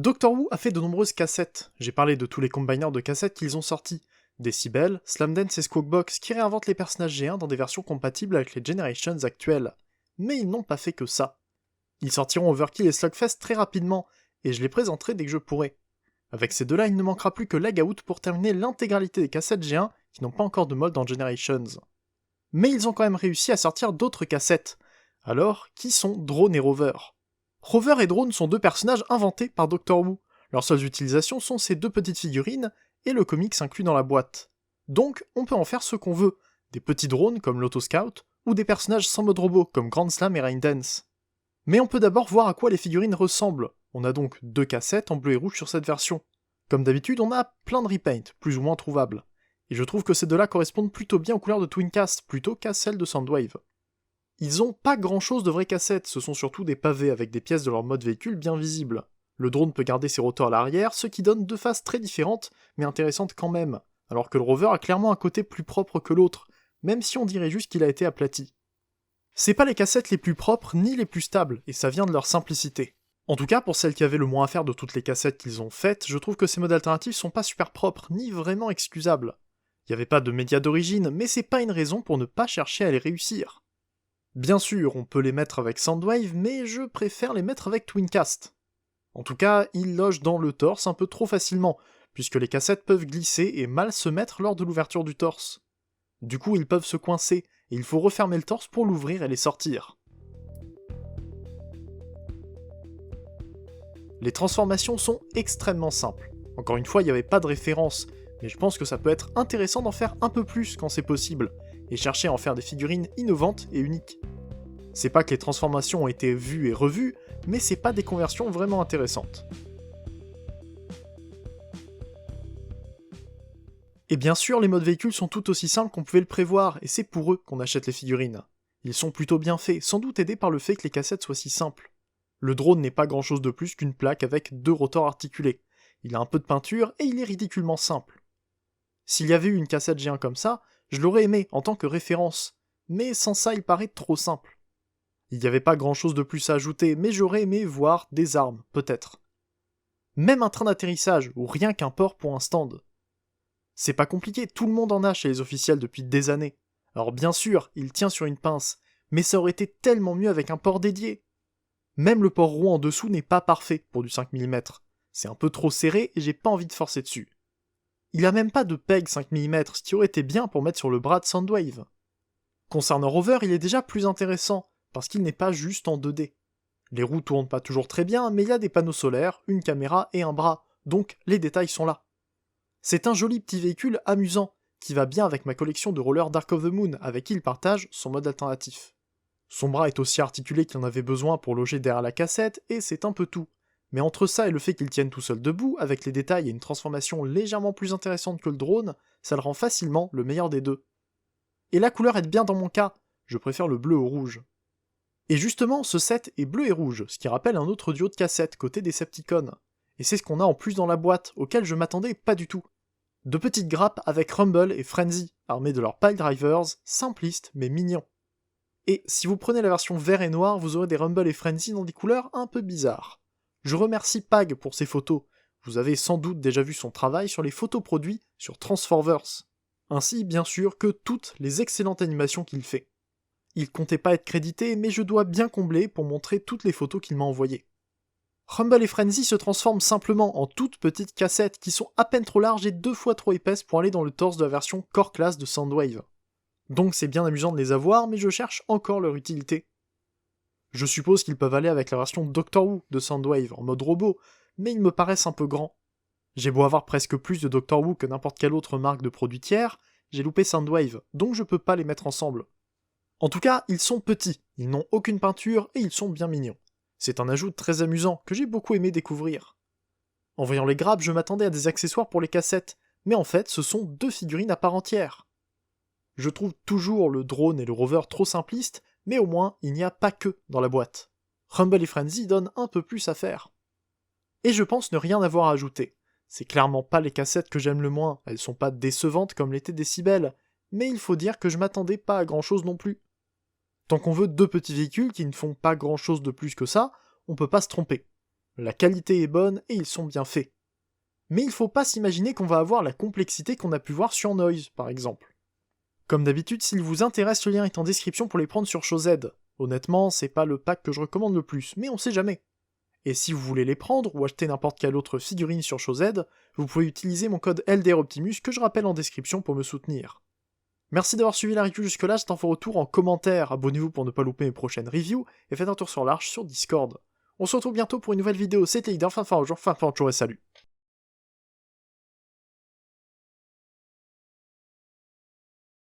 Doctor Who a fait de nombreuses cassettes. J'ai parlé de tous les combiners de cassettes qu'ils ont sortis. Decibel, Slamdance et Squawkbox qui réinventent les personnages G1 dans des versions compatibles avec les Generations actuelles. Mais ils n'ont pas fait que ça. Ils sortiront Overkill et Slugfest très rapidement, et je les présenterai dès que je pourrai. Avec ces deux-là, il ne manquera plus que Lag Out pour terminer l'intégralité des cassettes G1 qui n'ont pas encore de mode dans Generations. Mais ils ont quand même réussi à sortir d'autres cassettes. Alors, qui sont Drone et Rover ? Rover et Drone sont deux personnages inventés par Doctor Who. Leurs seules utilisations sont ces deux petites figurines et le comics inclus dans la boîte. Donc, on peut en faire ce qu'on veut, des petits drones comme l'Autoscout, ou des personnages sans mode robot comme Grand Slam et Raindance. Mais on peut d'abord voir à quoi les figurines ressemblent. On a donc deux cassettes en bleu et rouge sur cette version. Comme d'habitude, on a plein de repaints, plus ou moins trouvables. Et je trouve que ces deux-là correspondent plutôt bien aux couleurs de Twincast, plutôt qu'à celles de Soundwave. Ils ont pas grand chose de vraies cassettes, ce sont surtout des pavés avec des pièces de leur mode véhicule bien visibles. Le drone peut garder ses rotors à l'arrière, ce qui donne deux faces très différentes, mais intéressantes quand même, alors que le rover a clairement un côté plus propre que l'autre, même si on dirait juste qu'il a été aplati. C'est pas les cassettes les plus propres ni les plus stables, et ça vient de leur simplicité. En tout cas, pour celles qui avaient le moins à faire de toutes les cassettes qu'ils ont faites, je trouve que ces modes alternatifs sont pas super propres, ni vraiment excusables. Y avait pas de médias d'origine, mais c'est pas une raison pour ne pas chercher à les réussir. Bien sûr, on peut les mettre avec Soundwave, mais je préfère les mettre avec Twincast. En tout cas, ils logent dans le torse un peu trop facilement, puisque les cassettes peuvent glisser et mal se mettre lors de l'ouverture du torse. Du coup, ils peuvent se coincer, et il faut refermer le torse pour l'ouvrir et les sortir. Les transformations sont extrêmement simples. Encore une fois, il n'y avait pas de référence, mais je pense que ça peut être intéressant d'en faire un peu plus quand c'est possible, et chercher à en faire des figurines innovantes et uniques. C'est pas que les transformations ont été vues et revues, mais c'est pas des conversions vraiment intéressantes. Et bien sûr, les modes véhicules sont tout aussi simples qu'on pouvait le prévoir, et c'est pour eux qu'on achète les figurines. Ils sont plutôt bien faits, sans doute aidés par le fait que les cassettes soient si simples. Le drone n'est pas grand chose de plus qu'une plaque avec deux rotors articulés. Il a un peu de peinture et il est ridiculement simple. S'il y avait eu une cassette G1 comme ça, je l'aurais aimé en tant que référence, mais sans ça il paraît trop simple. Il n'y avait pas grand chose de plus à ajouter, mais j'aurais aimé voir des armes, peut-être. Même un train d'atterrissage, ou rien qu'un port pour un stand. C'est pas compliqué, tout le monde en a chez les officiels depuis des années. Alors bien sûr, il tient sur une pince, mais ça aurait été tellement mieux avec un port dédié. Même le port rond en dessous n'est pas parfait pour du 5 mm. C'est un peu trop serré et j'ai pas envie de forcer dessus. Il a même pas de peg 5 mm, ce qui aurait été bien pour mettre sur le bras de Soundwave. Concernant Rover, il est déjà plus intéressant, parce qu'il n'est pas juste en 2D. Les roues tournent pas toujours très bien, mais il y a des panneaux solaires, une caméra et un bras, donc les détails sont là. C'est un joli petit véhicule amusant, qui va bien avec ma collection de rollers Dark of the Moon, avec qui il partage son mode alternatif. Son bras est aussi articulé qu'il en avait besoin pour loger derrière la cassette, et c'est un peu tout. Mais entre ça et le fait qu'il tienne tout seul debout, avec les détails et une transformation légèrement plus intéressante que le drone, ça le rend facilement le meilleur des deux. Et la couleur aide bien dans mon cas, je préfère le bleu au rouge. Et justement, ce set est bleu et rouge, ce qui rappelle un autre duo de cassettes côté Decepticons. Et c'est ce qu'on a en plus dans la boîte, auquel je m'attendais pas du tout. De petites grappes avec Rumble et Frenzy, armés de leurs pile drivers, simplistes mais mignons. Et si vous prenez la version vert et noir, vous aurez des Rumble et Frenzy dans des couleurs un peu bizarres. Je remercie Pag pour ses photos, vous avez sans doute déjà vu son travail sur les photos produits sur Transforverse, ainsi bien sûr que toutes les excellentes animations qu'il fait. Il comptait pas être crédité, mais je dois bien combler pour montrer toutes les photos qu'il m'a envoyées. Rumble et Frenzy se transforment simplement en toutes petites cassettes qui sont à peine trop larges et 2 fois trop épaisses pour aller dans le torse de la version Core Class de Soundwave. Donc c'est bien amusant de les avoir, mais je cherche encore leur utilité. Je suppose qu'ils peuvent aller avec la version Doctor Who de Soundwave en mode robot, mais ils me paraissent un peu grands. J'ai beau avoir presque plus de Doctor Who que n'importe quelle autre marque de produits tiers, j'ai loupé Soundwave, donc je peux pas les mettre ensemble. En tout cas, ils sont petits, ils n'ont aucune peinture et ils sont bien mignons. C'est un ajout très amusant que j'ai beaucoup aimé découvrir. En voyant les grappes, je m'attendais à des accessoires pour les cassettes, mais en fait ce sont deux figurines à part entière. Je trouve toujours le drone et le rover trop simplistes, mais au moins il n'y a pas que dans la boîte. Rumble et Frenzy donnent un peu plus à faire. Et je pense ne rien avoir à ajouter. C'est clairement pas les cassettes que j'aime le moins, elles sont pas décevantes comme l'étaient Decibel, mais il faut dire que je m'attendais pas à grand chose non plus. Tant qu'on veut deux petits véhicules qui ne font pas grand chose de plus que ça, on peut pas se tromper. La qualité est bonne et ils sont bien faits. Mais il faut pas s'imaginer qu'on va avoir la complexité qu'on a pu voir sur Noise, par exemple. Comme d'habitude, s'il vous intéresse, le lien est en description pour les prendre sur ShowZ. Honnêtement, c'est pas le pack que je recommande le plus, mais on sait jamais. Et si vous voulez les prendre ou acheter n'importe quelle autre figurine sur ShowZ, vous pouvez utiliser mon code LDROptimus que je rappelle en description pour me soutenir. Merci d'avoir suivi la review jusque là, j'attends vos retours en commentaire, abonnez-vous pour ne pas louper mes prochaines reviews, et faites un tour sur l'Arche sur Discord. On se retrouve bientôt pour une nouvelle vidéo, c'était Ida, fin de jour et salut.